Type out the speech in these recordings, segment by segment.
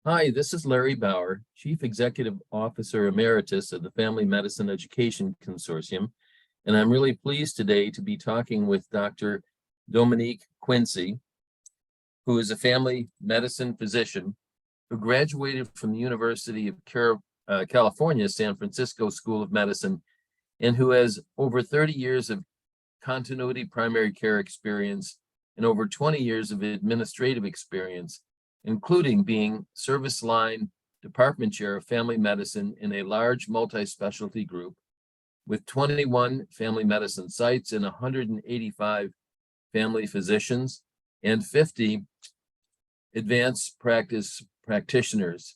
Hi, this is Larry Bauer, Chief Executive Officer Emeritus of the Family Medicine Education Consortium, and I'm really pleased today to be talking with Dr. Dominique Quincy, who is a family medicine physician who graduated from the University of California, San Francisco School of Medicine, and who has over 30 years of continuity primary care experience and over 20 years of administrative experience, including being service line department chair of family medicine in a large multi-specialty group with 21 family medicine sites and 185 family physicians and 50 advanced practice practitioners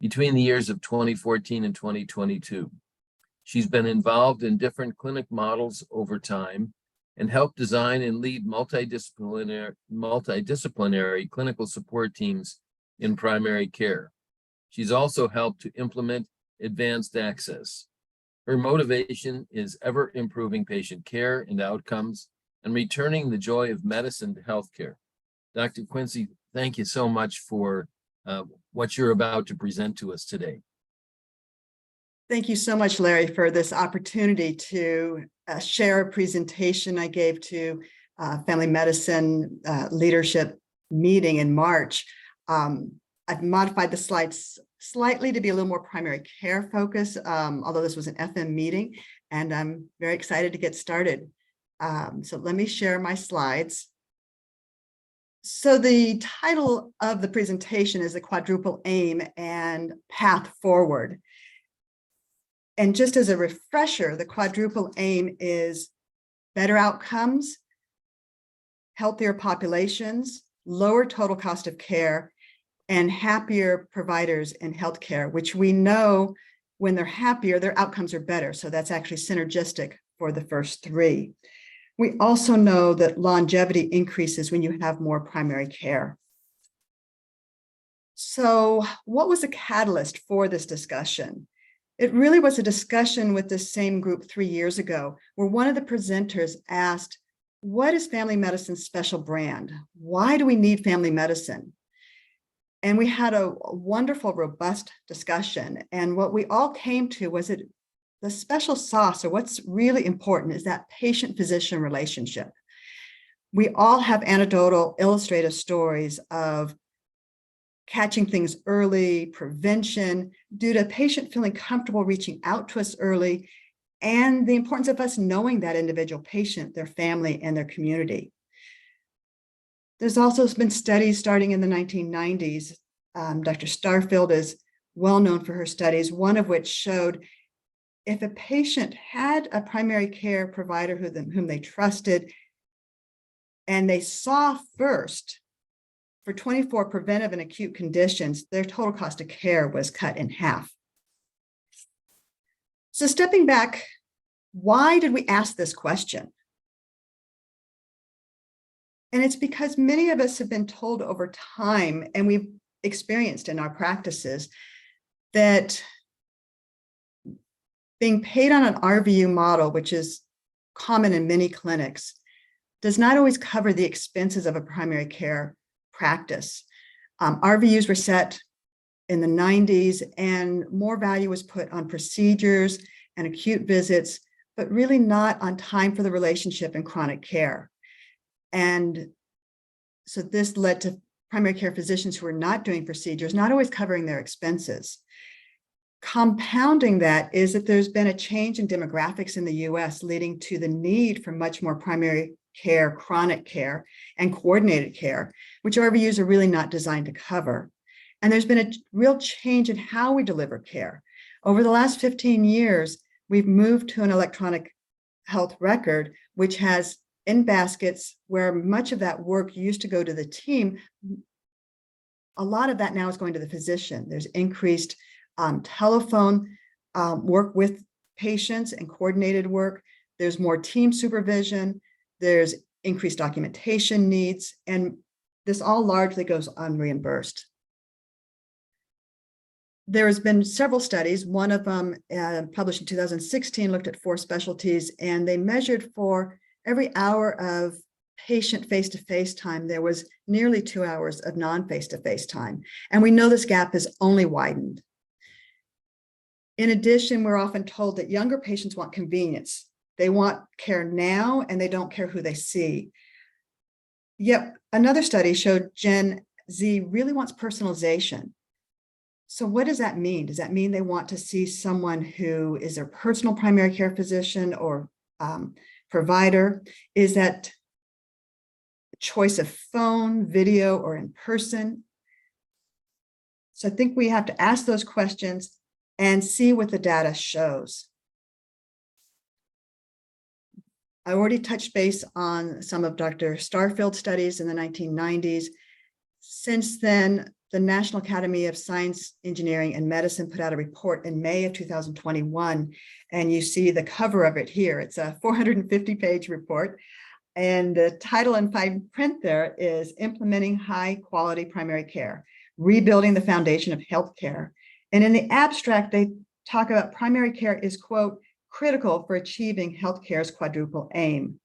between the years of 2014 and 2022. She's been involved in different clinic models over time and helped design and lead multidisciplinary clinical support teams in primary care. She's also helped to implement advanced access. Her motivation is ever improving patient care and outcomes and returning the joy of medicine to healthcare. Dr. Quincy, thank you so much for what you're about to present to us today. Thank you so much, Larry, for this opportunity to share a presentation I gave to Family Medicine Leadership Meeting in March. I've modified the slides slightly to be a little more primary care focused, although this was an FM meeting, and I'm very excited to get started. So let me share my slides. So the title of the presentation is the Quadruple Aim and Path Forward. And just as a refresher, the quadruple aim is better outcomes, healthier populations, lower total cost of care, and happier providers in healthcare, which we know when they're happier, their outcomes are better. So that's actually synergistic for the first three. We also know that longevity increases when you have more primary care. So what was the catalyst for this discussion? It really was a discussion with this same group 3 years ago, where one of the presenters asked, what is family medicine's special brand? Why do we need family medicine? And we had a wonderful, robust discussion. And what we all came to was that the special sauce, or what's really important, is that patient-physician relationship. We all have anecdotal, illustrative stories of catching things early, prevention, due to a patient feeling comfortable reaching out to us early, and the importance of us knowing that individual patient, their family, and their community. There's also been studies starting in the 1990s. Dr. Starfield is well known for her studies, one of which showed if a patient had a primary care provider whom they trusted, and they saw first, for 24 preventive and acute conditions, their total cost of care was cut in half. So stepping back, why did we ask this question? And it's because many of us have been told over time, and we've experienced in our practices, that being paid on an RVU model, which is common in many clinics, does not always cover the expenses of a primary care practice. RVUs were set in the 90s, and more value was put on procedures and acute visits, but really not on time for the relationship and chronic care. And so this led to primary care physicians who were not doing procedures, not always covering their expenses. Compounding that is that there's been a change in demographics in the US, leading to the need for much more primary care, chronic care, and coordinated care, which RVUs are really not designed to cover. And there's been a real change in how we deliver care. Over the last 15 years, we've moved to an electronic health record, which has in baskets where much of that work used to go to the team. A lot of that now is going to the physician. There's increased telephone work with patients and coordinated work. There's more team supervision. There's increased documentation needs, and this all largely goes unreimbursed. There has been several studies. One of them published in 2016 looked at 4 specialties, and they measured for every hour of patient face-to-face time, there was nearly 2 hours of non-face-to-face time. And we know this gap has only widened. In addition, we're often told that younger patients want convenience. They want care now, and they don't care who they see. Yet another study showed Gen Z really wants personalization. So what does that mean? Does that mean they want to see someone who is their personal primary care physician or provider? Is that choice of phone, video, or in person? So I think we have to ask those questions and see what the data shows. I already touched base on some of Dr. Starfield's studies in the 1990s. Since then, the National Academy of Science, Engineering, and Medicine put out a report in May of 2021, and you see the cover of it here. It's a 450-page report, and the title in fine print there is Implementing High-Quality Primary Care, Rebuilding the Foundation of Healthcare. And in the abstract, they talk about primary care is, quote, critical for achieving healthcare's quadruple aim,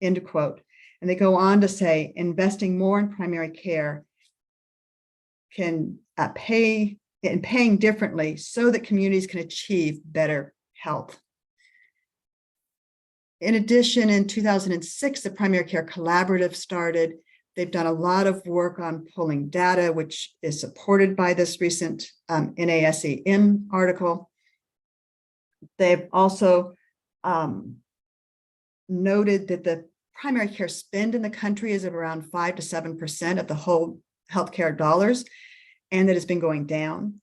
end quote. And they go on to say, investing more in primary care can paying differently so that communities can achieve better health. In addition, in 2006, the Primary Care Collaborative started. They've done a lot of work on pulling data, which is supported by this recent NASEM article. They've also noted that the primary care spend in the country is of around 5 to 7% of the whole healthcare dollars, and that it's been going down.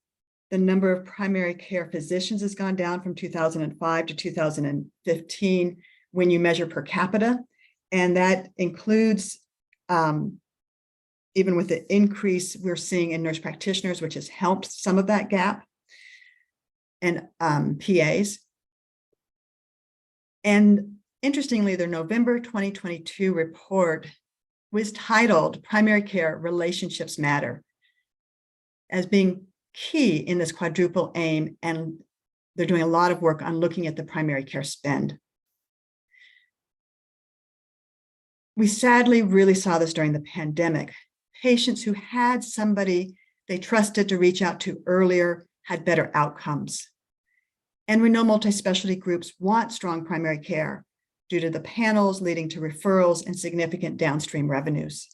The number of primary care physicians has gone down from 2005 to 2015 when you measure per capita, and that includes even with the increase we're seeing in nurse practitioners, which has helped some of that gap, and PAs. And interestingly, their November 2022 report was titled Primary Care Relationships Matter as being key in this quadruple aim, and they're doing a lot of work on looking at the primary care spend. We sadly really saw this during the pandemic. Patients who had somebody they trusted to reach out to earlier had better outcomes. And we know multi-specialty groups want strong primary care due to the panels leading to referrals and significant downstream revenues.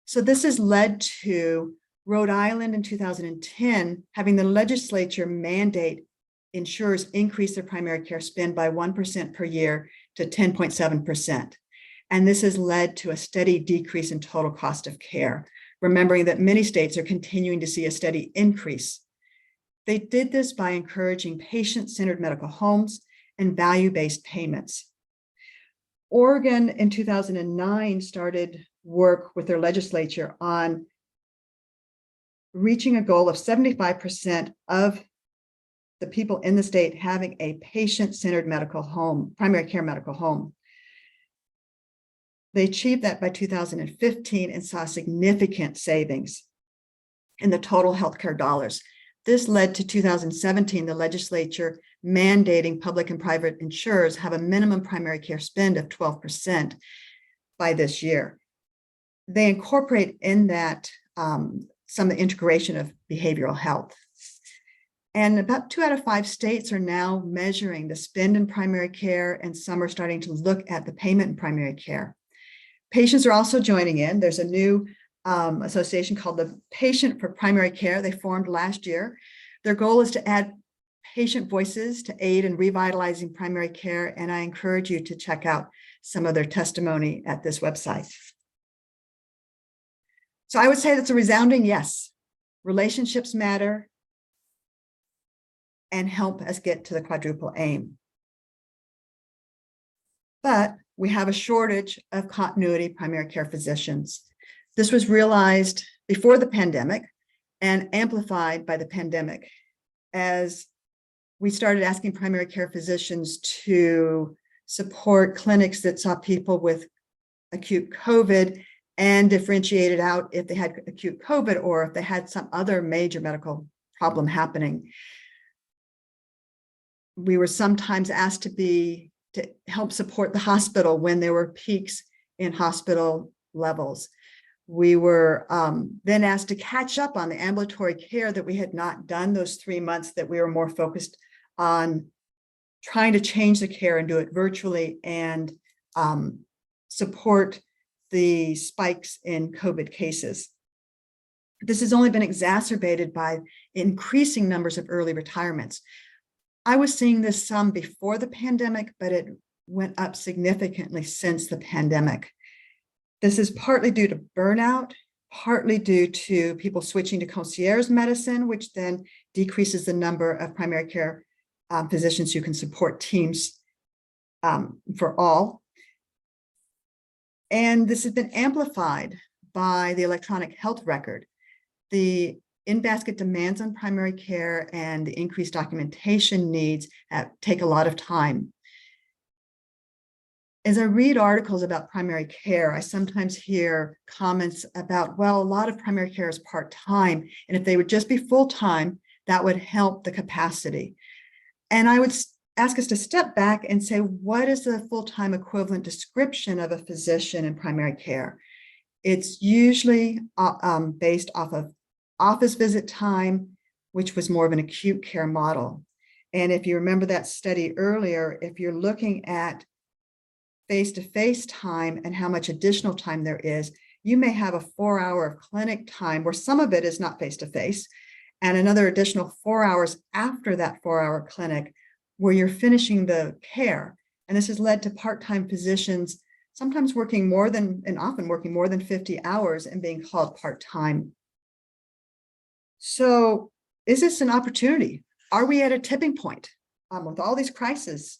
So this has led to Rhode Island in 2010 having the legislature mandate insurers increase their primary care spend by 1% per year to 10.7%. And this has led to a steady decrease in total cost of care, remembering that many states are continuing to see a steady increase. They did this by encouraging patient-centered medical homes and value-based payments. Oregon in 2009 started work with their legislature on reaching a goal of 75% of the people in the state having a patient-centered medical home, primary care medical home. They achieved that by 2015 and saw significant savings in the total healthcare dollars. This led to 2017, the legislature mandating public and private insurers have a minimum primary care spend of 12% by this year. They incorporate in that some of the integration of behavioral health. And about 2 out of 5 states are now measuring the spend in primary care, and some are starting to look at the payment in primary care. Patients are also joining in. There's a new association called the Patient for Primary Care. They formed last year. Their goal is to add patient voices to aid in revitalizing primary care, and I encourage you to check out some of their testimony at this website. So I would say that's a resounding yes. Relationships matter and help us get to the quadruple aim. But we have a shortage of continuity primary care physicians. This was realized before the pandemic and amplified by the pandemic as we started asking primary care physicians to support clinics that saw people with acute COVID and differentiated out if they had acute COVID or if they had some other major medical problem happening. We were sometimes asked to be to help support the hospital when there were peaks in hospital levels. We were then asked to catch up on the ambulatory care that we had not done those 3 months, that we were more focused on trying to change the care and do it virtually and support the spikes in COVID cases. This has only been exacerbated by increasing numbers of early retirements. I was seeing this some before the pandemic, but it went up significantly since the pandemic. This is partly due to burnout, partly due to people switching to concierge medicine, which then decreases the number of primary care physicians who can support teams for all. And this has been amplified by the electronic health record. The in-basket demands on primary care and the increased documentation needs take a lot of time. As I read articles about primary care, I sometimes hear comments about, well, a lot of primary care is part-time, and if they would just be full-time, that would help the capacity. And I would ask us to step back and say, what is the full-time equivalent description of a physician in primary care? It's usually based off of office visit time, which was more of an acute care model. And if you remember that study earlier, if you're looking at face-to-face time and how much additional time there is, you may have a 4-hour of clinic time where some of it is not face-to-face, and another additional 4 hours after that 4-hour clinic where you're finishing the care. And this has led to part-time physicians sometimes working more than, and often working more than 50 hours and being called part-time. So is this an opportunity? Are we at a tipping point with all these crises?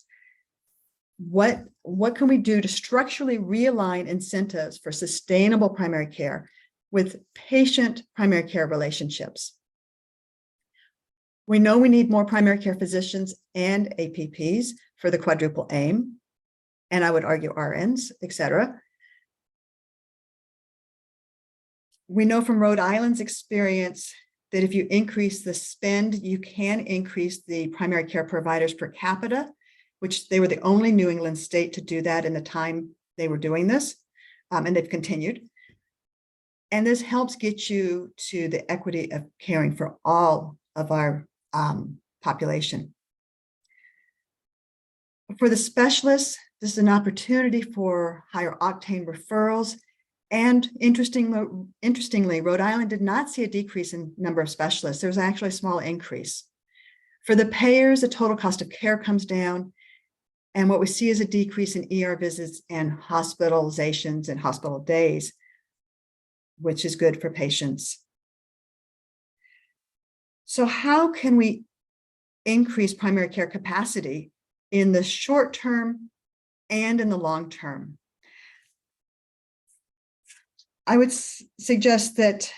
What can we do to structurally realign incentives for sustainable primary care with patient primary care relationships? We know we need more primary care physicians and APPs for the quadruple aim, and I would argue RNs, et cetera. We know from Rhode Island's experience that if you increase the spend, you can increase the primary care providers per capita, which they were the only New England state to do that in the time they were doing this, and they've continued. And this helps get you to the equity of caring for all of our population. For the specialists, this is an opportunity for higher octane referrals. And interestingly, Rhode Island did not see a decrease in number of specialists. There was actually a small increase. For the payers, the total cost of care comes down. And what we see is a decrease in ER visits and hospitalizations and hospital days, which is good for patients. So how can we increase primary care capacity in the short term and in the long term? I would suggest that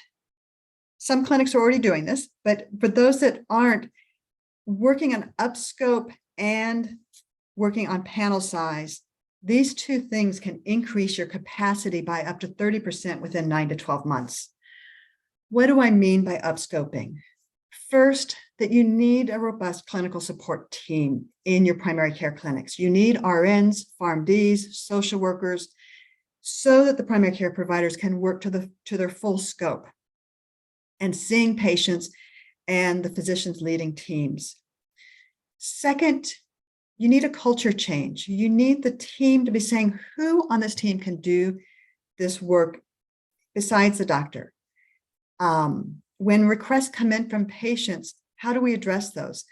some clinics are already doing this, but for those that aren't, working on upscope and working on panel size, these two things can increase your capacity by up to 30% within 9 to 12 months. What do I mean by upscoping? First, that you need a robust clinical support team in your primary care clinics. You need RNs, PharmDs, social workers, so that the primary care providers can work to their full scope and seeing patients and the physicians leading teams. Second, you need a culture change. You need the team to be saying, who on this team can do this work besides the doctor? When requests come in from patients, how do we address those?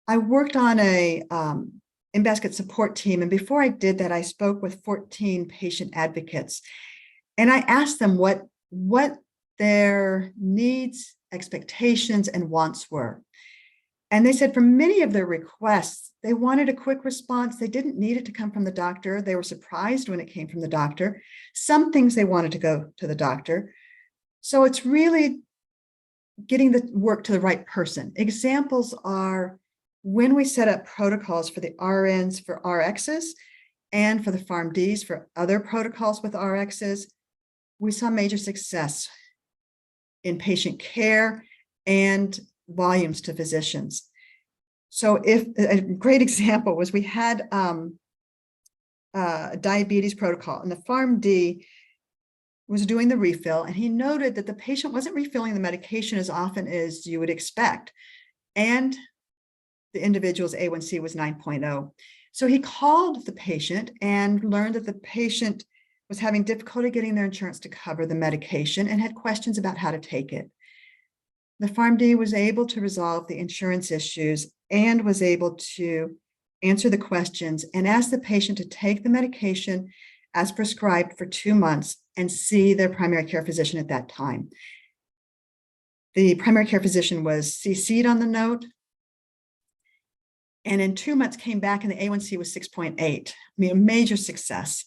I worked on a in-basket support team, and before I did that, I spoke with 14 patient advocates, and I asked them what their needs, expectations, and wants were. And they said for many of their requests, they wanted a quick response. They didn't need it to come from the doctor. They were surprised when it came from the doctor. Some things they wanted to go to the doctor. So it's really getting the work to the right person. Examples are when we set up protocols for the RNs for RXs and for the PharmDs for other protocols with RXs, we saw major success in patient care and volumes to physicians. So if a great example was we had a diabetes protocol, and the PharmD was doing the refill, and he noted that the patient wasn't refilling the medication as often as you would expect. And the individual's A1C was 9.0. So he called the patient and learned that the patient was having difficulty getting their insurance to cover the medication and had questions about how to take it. The PharmD was able to resolve the insurance issues and was able to answer the questions and ask the patient to take the medication as prescribed for 2 months and see their primary care physician at that time. The primary care physician was CC'd on the note, and in 2 months came back and the A1C was 6.8. I mean, a major success.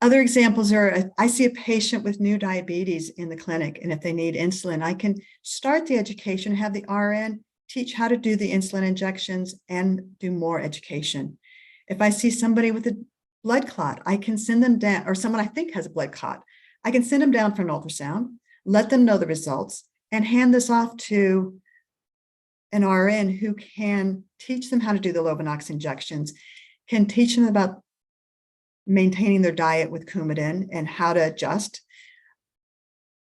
Other examples are, I see a patient with new diabetes in the clinic, and if they need insulin, I can start the education, have the RN teach how to do the insulin injections and do more education. If I see somebody with a blood clot, I can send them down, or someone I think has a blood clot, I can send them down for an ultrasound, let them know the results, and hand this off to an RN who can teach them how to do the Lovenox injections, can teach them about maintaining their diet with Coumadin and how to adjust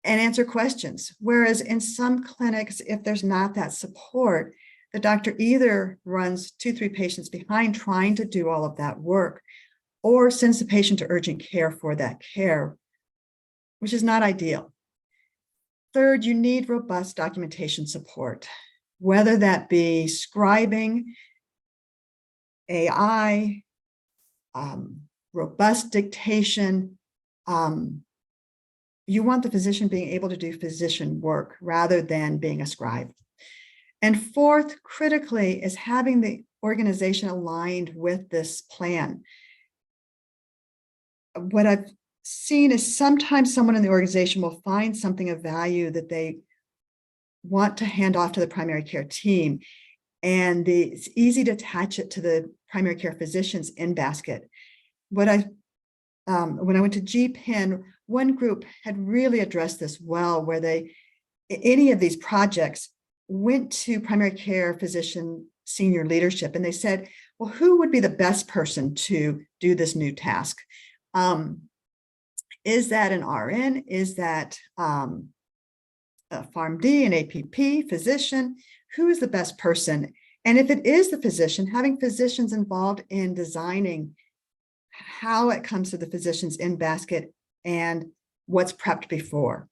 and answer questions. Whereas in some clinics, if there's not that support, the doctor either runs 2-3 patients behind trying to do all of that work, or sends the patient to urgent care for that care, which is not ideal. Third, you need robust documentation support, whether that be scribing, AI, robust dictation. You want the physician being able to do physician work rather than being a scribe. And fourth, critically, is having the organization aligned with this plan. What I've seen is sometimes someone in the organization will find something of value that they want to hand off to the primary care team, and it's easy to attach it to the primary care physician's in basket. When I went to GPIN, one group had really addressed this well, where any of these projects went to primary care physician senior leadership, and they said, well, who would be the best person to do this new task? Is that an RN? Is that a PharmD, an APP, physician? Who is the best person? And if it is the physician, having physicians involved in designing how it comes to the physician's in basket and what's prepped before.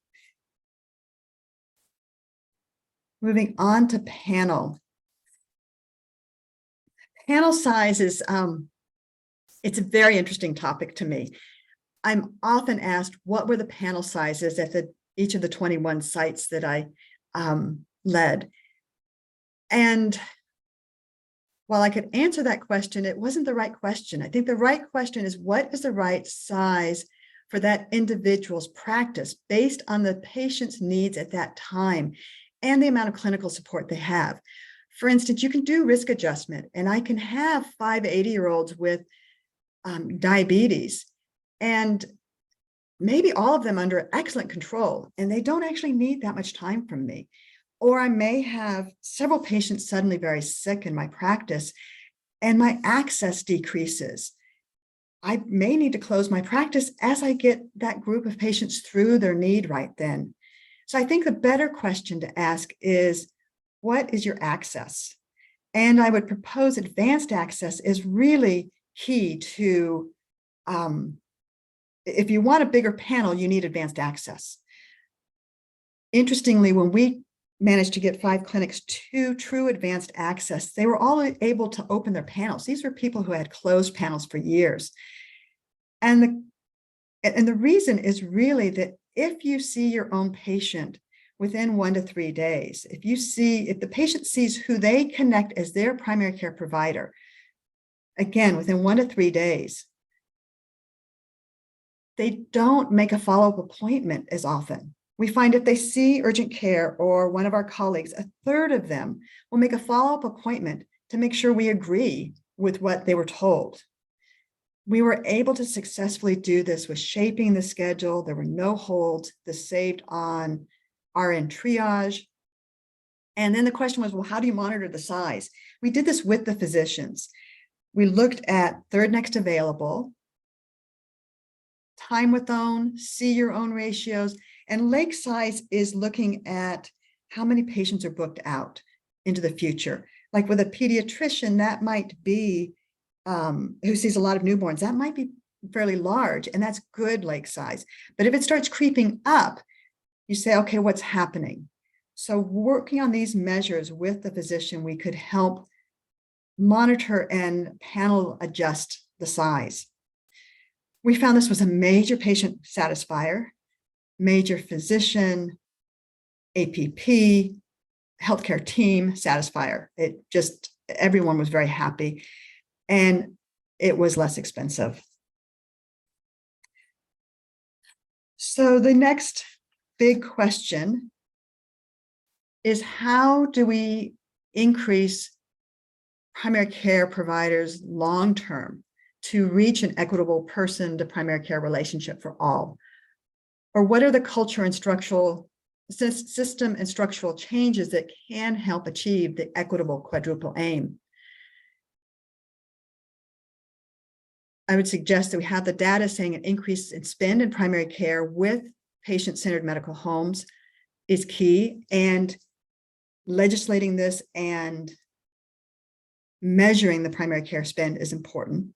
Moving on to panel. Panel size is, it's a very interesting topic to me. I'm often asked, what were the panel sizes at each of the 21 sites that I led? And while I could answer that question, it wasn't the right question. I think the right question is, what is the right size for that individual's practice based on the patient's needs at that time and the amount of clinical support they have? For instance, you can do risk adjustment, and I can have 5 80-year-olds with diabetes, and maybe all of them under excellent control, and they don't actually need that much time from me. Or I may have several patients suddenly very sick in my practice, and my access decreases. I may need to close my practice as I get that group of patients through their need right then. So I think the better question to ask is, what is your access? And I would propose advanced access is really key to, if you want a bigger panel, you need advanced access. Interestingly, when we managed to get 5 clinics to true advanced access, they were all able to open their panels. These were people who had closed panels for years. And the reason is really that if you see your own patient within 1 to 3 days, if the patient sees who they connect as their primary care provider, again, within 1 to 3 days, they don't make a follow-up appointment as often. We find if they see urgent care or one of our colleagues, 1/3 of them will make a follow-up appointment to make sure we agree with what they were told. We were able to successfully do this with shaping the schedule. There were no holds. This saved on RN triage. And then the question was, well, how do you monitor the size? We did this with the physicians. We looked at third next available, time with own, see your own ratios, and lake size is looking at how many patients are booked out into the future. Like with a pediatrician, that might be, who sees a lot of newborns, that might be fairly large, and that's good lake size. But if it starts creeping up, you say, okay, what's happening? So working on these measures with the physician, we could help monitor and panel adjust the size. We found this was a major patient satisfier, major physician, APP, healthcare team satisfier. It just, everyone was very happy, and it was less expensive. So the next big question is, how do we increase primary care providers long-term to reach an equitable person to primary care relationship for all? Or what are the culture and structural system and structural changes that can help achieve the equitable quadruple aim? I would suggest that we have the data saying an increase in spend in primary care with patient-centered medical homes is key, and legislating this and measuring the primary care spend is important.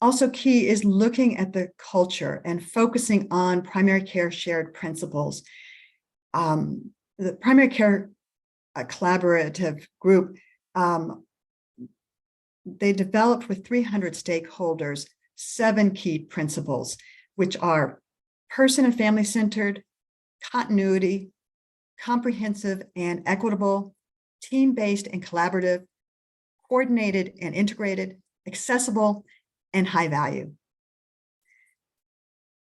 Also key is looking at the culture and focusing on primary care shared principles. The primary care collaborative group, they developed with 300 stakeholders 7 key principles, which are person and family centered, continuity, comprehensive and equitable, team-based and collaborative, coordinated and integrated, accessible, and high value.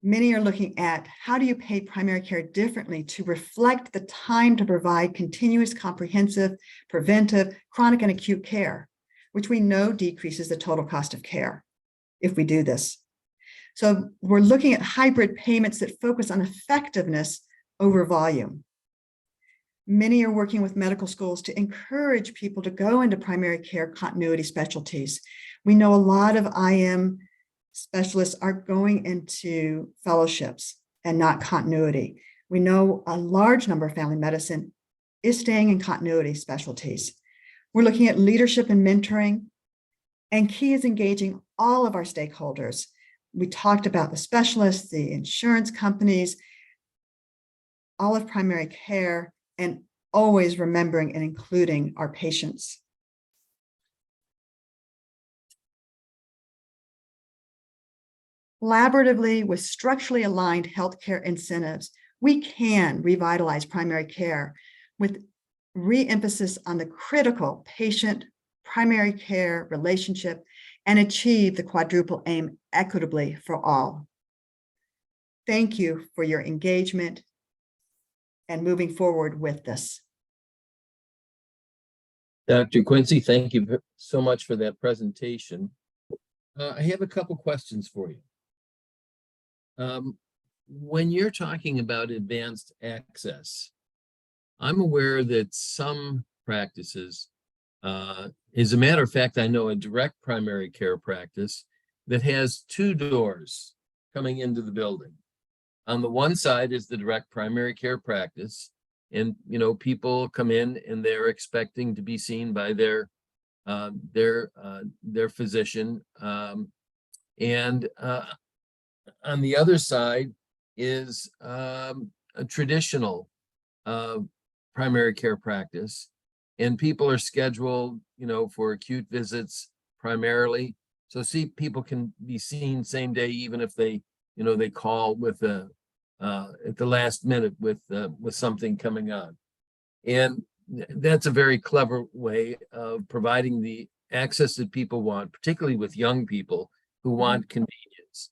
Many are looking at how do you pay primary care differently to reflect the time to provide continuous, comprehensive, preventive, chronic, and acute care, which we know decreases the total cost of care if we do this. So we're looking at hybrid payments that focus on effectiveness over volume. Many are working with medical schools to encourage people to go into primary care continuity specialties. We know a lot of IM specialists are going into fellowships and not continuity. We know a large number of family medicine is staying in continuity specialties. We're looking at leadership and mentoring, and key is engaging all of our stakeholders. We talked about the specialists, the insurance companies, all of primary care, and always remembering and including our patients. Collaboratively with structurally aligned healthcare incentives, we can revitalize primary care with re-emphasis on the critical patient primary care relationship and achieve the quadruple aim equitably for all. Thank you for your engagement and moving forward with this. Dr. Quincy, thank you so much for that presentation. I have a couple questions for you. When you're talking about advanced access, I'm aware that some practices, as a matter of fact, I know a direct primary care practice that has 2 doors coming into the building. On the one side is the direct primary care practice, and people come in and they're expecting to be seen by their physician, and on the other side is a traditional primary care practice, and people are scheduled, for acute visits primarily. So people can be seen same day, even if they, they call with at the last minute with something coming on. And that's a very clever way of providing the access that people want, particularly with young people who want convenience.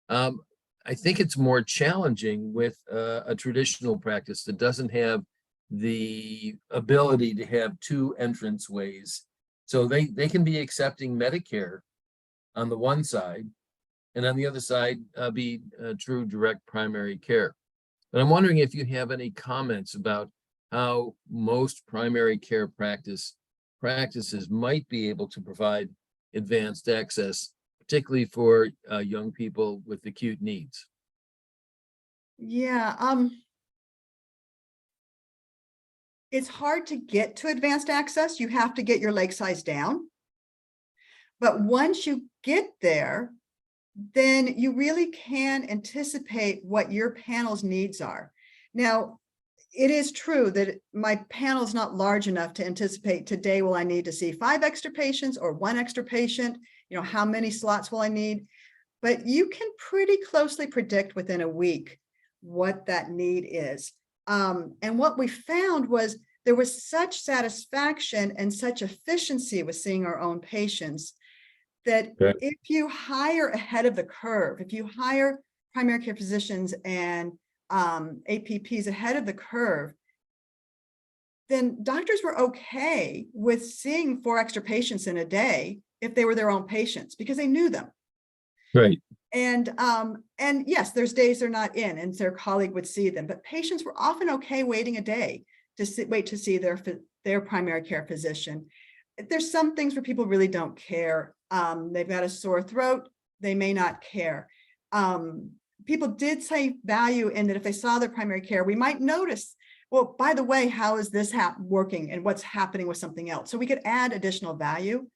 I think it's more challenging with a traditional practice that doesn't have the ability to have 2 entrance ways. So they can be accepting Medicare on the one side, and on the other side be true direct primary care. But I'm wondering if you have any comments about how most primary care practices might be able to provide advanced access, particularly for young people with acute needs. Yeah, it's hard to get to advanced access. You have to get your leg size down. But once you get there, then you really can anticipate what your panel's needs are. Now, it is true that my panel is not large enough to anticipate today will I need to see 5 extra patients or 1 extra patient, how many slots will I need? But you can pretty closely predict within a week what that need is. And what we found was there was such satisfaction and such efficiency with seeing our own patients that Okay. if you hire ahead of the curve, if you hire primary care physicians and APPs ahead of the curve, then doctors were okay with seeing 4 extra patients in a day if they were their own patients because they knew them. Right. And yes, there's days they're not in and their colleague would see them, but patients were often okay waiting a day to wait to see their primary care physician. There's some things where people really don't care. They've got a sore throat, they may not care. People did say value in that if they saw their primary care, we might notice, well, by the way, how is this working and what's happening with something else? So we could add additional value.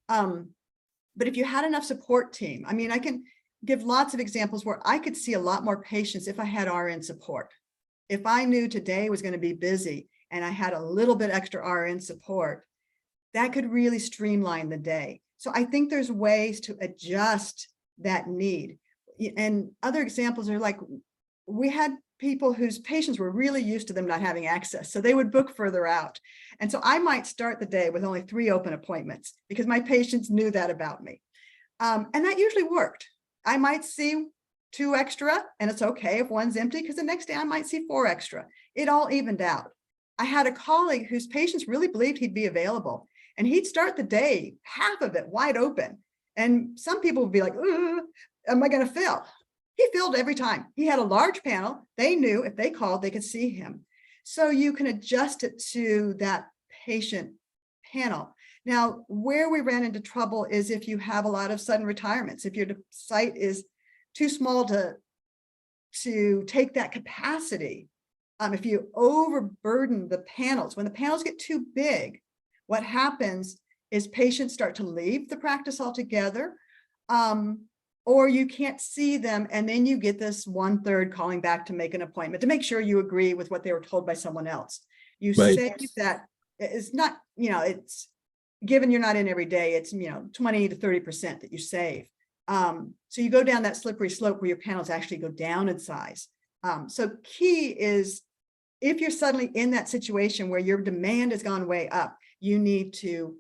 But if you had enough support team, I mean, I can give lots of examples where I could see a lot more patients if I had RN support. If I knew today was going to be busy and I had a little bit extra RN support, that could really streamline the day. So I think there's ways to adjust that need. And other examples are like, we had people whose patients were really used to them not having access. So they would book further out. And so I might start the day with only 3 open appointments because my patients knew that about me. And that usually worked. I might see 2 extra and it's okay if one's empty because the next day I might see 4 extra. It all evened out. I had a colleague whose patients really believed he'd be available and he'd start the day, half of it wide open. And some people would be like, am I going to fill? He filled every time. He had a large panel. They knew if they called, they could see him. So you can adjust it to that patient panel. Now, where we ran into trouble is if you have a lot of sudden retirements, if your site is too small to take that capacity. If you overburden the panels, when the panels get too big, what happens is patients start to leave the practice altogether, or you can't see them, and then you get this 1/3 calling back to make an appointment to make sure you agree with what they were told by someone else. You say that it's not, it's given you're not in every day, it's 20 to 30% that you save. So you go down that slippery slope where your panels actually go down in size. So key is if you're suddenly in that situation where your demand has gone way up, you need to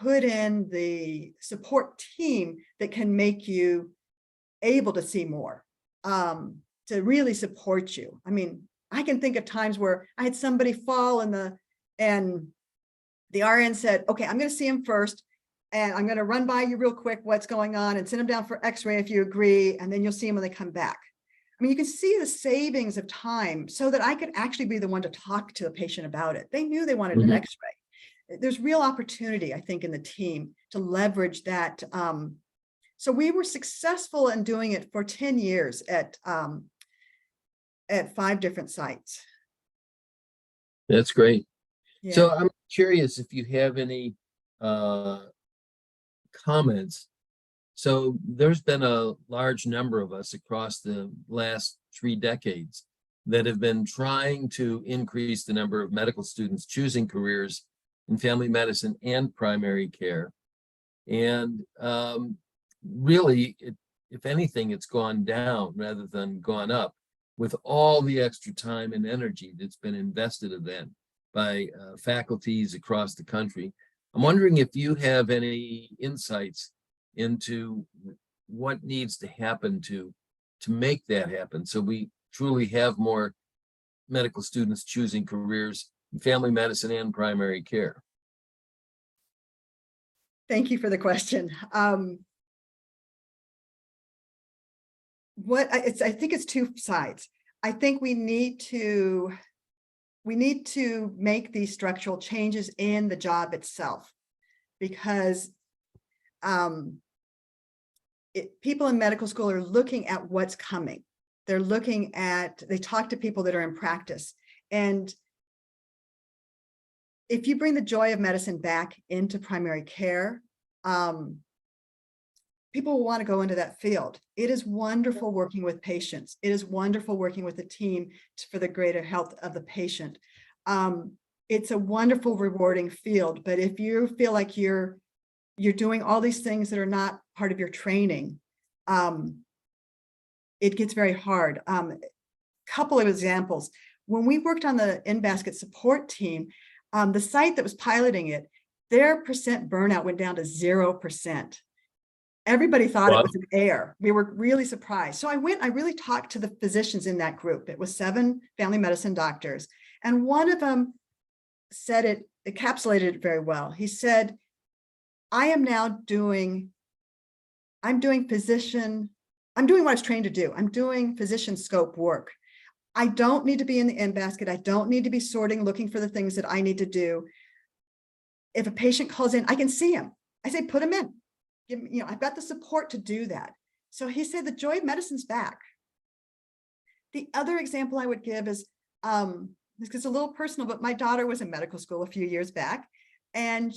put in the support team that can make you able to see more, to really support you. I mean, I can think of times where I had somebody fall and the RN said, okay, I'm going to see him first. And I'm going to run by you real quick, what's going on, and send them down for x-ray if you agree. And then you'll see them when they come back. I mean, you can see the savings of time so that I could actually be the one to talk to a patient about it. They knew they wanted an x-ray. There's real opportunity, I think, in the team to leverage that. So we were successful in doing it for 10 years at 5 different sites. That's great. Yeah. So I'm curious if you have any comments. So there's been a large number of us across the last 3 decades that have been trying to increase the number of medical students choosing careers in family medicine and primary care. And really, if anything, it's gone down rather than gone up with all the extra time and energy that's been invested in that by faculties across the country. I'm wondering if you have any insights into what needs to happen to make that happen, so we truly have more medical students choosing careers in family medicine and primary care. Thank you for the question. I think it's 2 sides. I think we need to make these structural changes in the job itself, because people in medical school are looking at what's coming. They talk to people that are in practice. And if you bring the joy of medicine back into primary care, people will want to go into that field. It is wonderful working with patients. It is wonderful working with the team for the greater health of the patient. It's a wonderful, rewarding field. But if you feel like you're doing all these things that are not part of your training, it gets very hard. Couple of examples. When we worked on the in-basket support team, the site that was piloting it, their percent burnout went down to 0%. Everybody thought it was an error. We were really surprised. So I really talked to the physicians in that group. It was 7 family medicine doctors. And one of them said it, encapsulated it very well. He said, I'm doing what I was trained to do. I'm doing physician scope work. I don't need to be in the in-basket. I don't need to be sorting, looking for the things that I need to do. If a patient calls in, I can see him. I say, put him in. I've got the support to do that. So he said the joy of medicine's back. The other example I would give is, it's a little personal, but my daughter was in medical school a few years back, and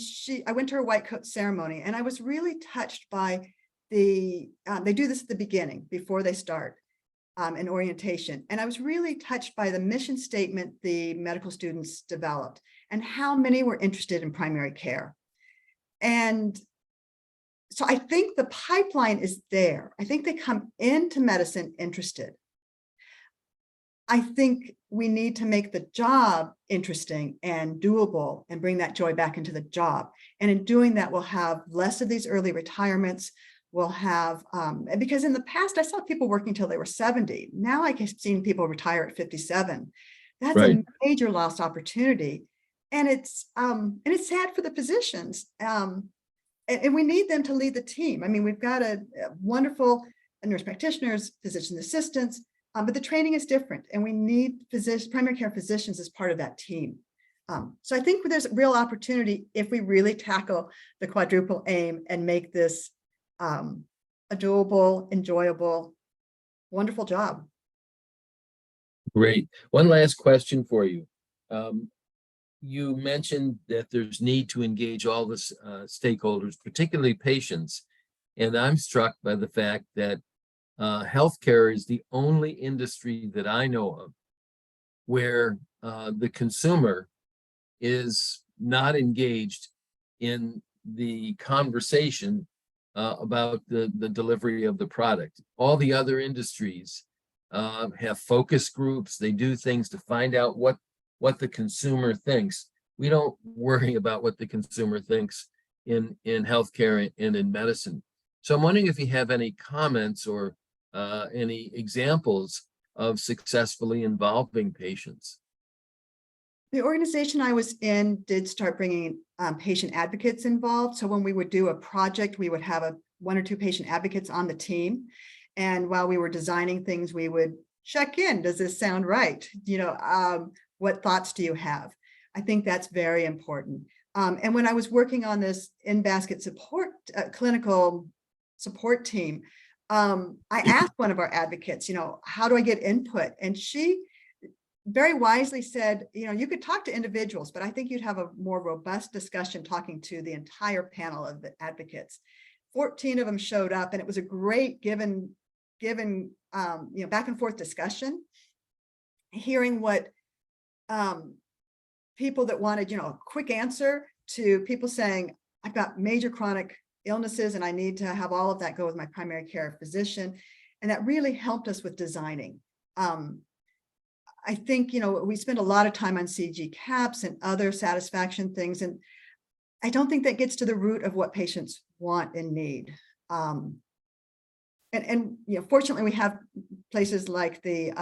I went to her white coat ceremony, and I was really touched by they do this at the beginning before they start an orientation. And I was really touched by the mission statement the medical students developed and how many were interested in primary care. And so I think the pipeline is there. I think they come into medicine interested. I think we need to make the job interesting and doable and bring that joy back into the job. And in doing that, we'll have less of these early retirements. We'll have, because in the past, I saw people working till they were 70. Now I've seen people retire at 57. That's Right. a major lost opportunity. And it's sad for the physicians. And we need them to lead the team. I mean, we've got a wonderful nurse practitioners, physician assistants, but the training is different, and we need primary care physicians as part of that team. So I think there's real opportunity if we really tackle the quadruple aim and make this a doable, enjoyable, wonderful job. Great. One last question for you. You mentioned that there's need to engage all the stakeholders, particularly patients. And I'm struck by the fact that healthcare is the only industry that I know of where the consumer is not engaged in the conversation about the delivery of the product. All the other industries have focus groups. They do things to find out what the consumer thinks. We don't worry about what the consumer thinks in healthcare and in medicine. So I'm wondering if you have any comments or any examples of successfully involving patients. The organization I was in did start bringing patient advocates involved. So when we would do a project, we would have 1 or 2 patient advocates on the team. And while we were designing things, we would check in. Does this sound right? What thoughts do you have? I think that's very important. And when I was working on this in-basket support, clinical support team, I asked one of our advocates, how do I get input? And she very wisely said, you could talk to individuals, but I think you'd have a more robust discussion talking to the entire panel of the advocates. 14 of them showed up, and it was a great given back and forth discussion, hearing what people that wanted, a quick answer to people saying, I've got major chronic illnesses and I need to have all of that go with my primary care physician. And that really helped us with designing. I think, we spend a lot of time on CG caps and other satisfaction things. And I don't think that gets to the root of what patients want and need. Fortunately, we have places like the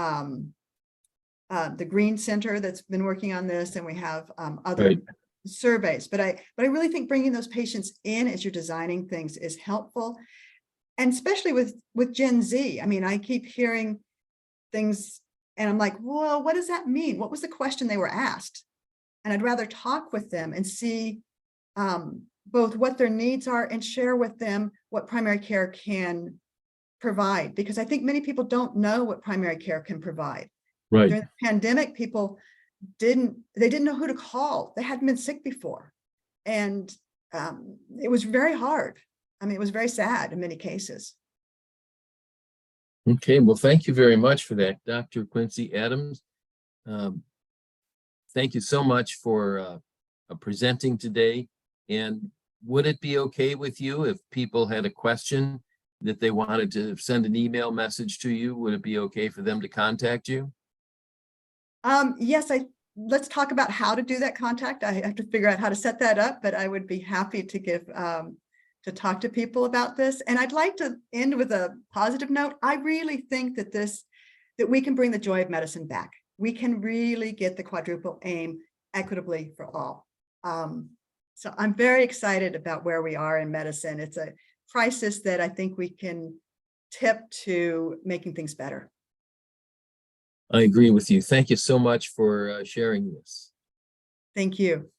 Green Center that's been working on this, and we have other surveys. But I really think bringing those patients in as you're designing things is helpful, and especially with Gen Z. I mean, I keep hearing things And I'm like, well, what does that mean? What was the question they were asked? And I'd rather talk with them and see both what their needs are and share with them what primary care can provide, because I think many people don't know what primary care can provide. Right. During the pandemic, people didn't know who to call. They hadn't been sick before. And it was very hard. I mean, it was very sad in many cases. Okay, well, thank you very much for that, Dr. Quincy Adams. Thank you so much for presenting today. And would it be okay with you if people had a question that they wanted to send an email message to you? Would it be okay for them to contact you? Yes, let's talk about how to do that contact. I have to figure out how to set that up, but I would be happy to give to talk to people about this. And I'd like to end with a positive note. I really think that that we can bring the joy of medicine back. We can really get the quadruple aim equitably for all. So I'm very excited about where we are in medicine. It's a crisis that I think we can tip to making things better. I agree with you. Thank you so much for sharing this. Thank you.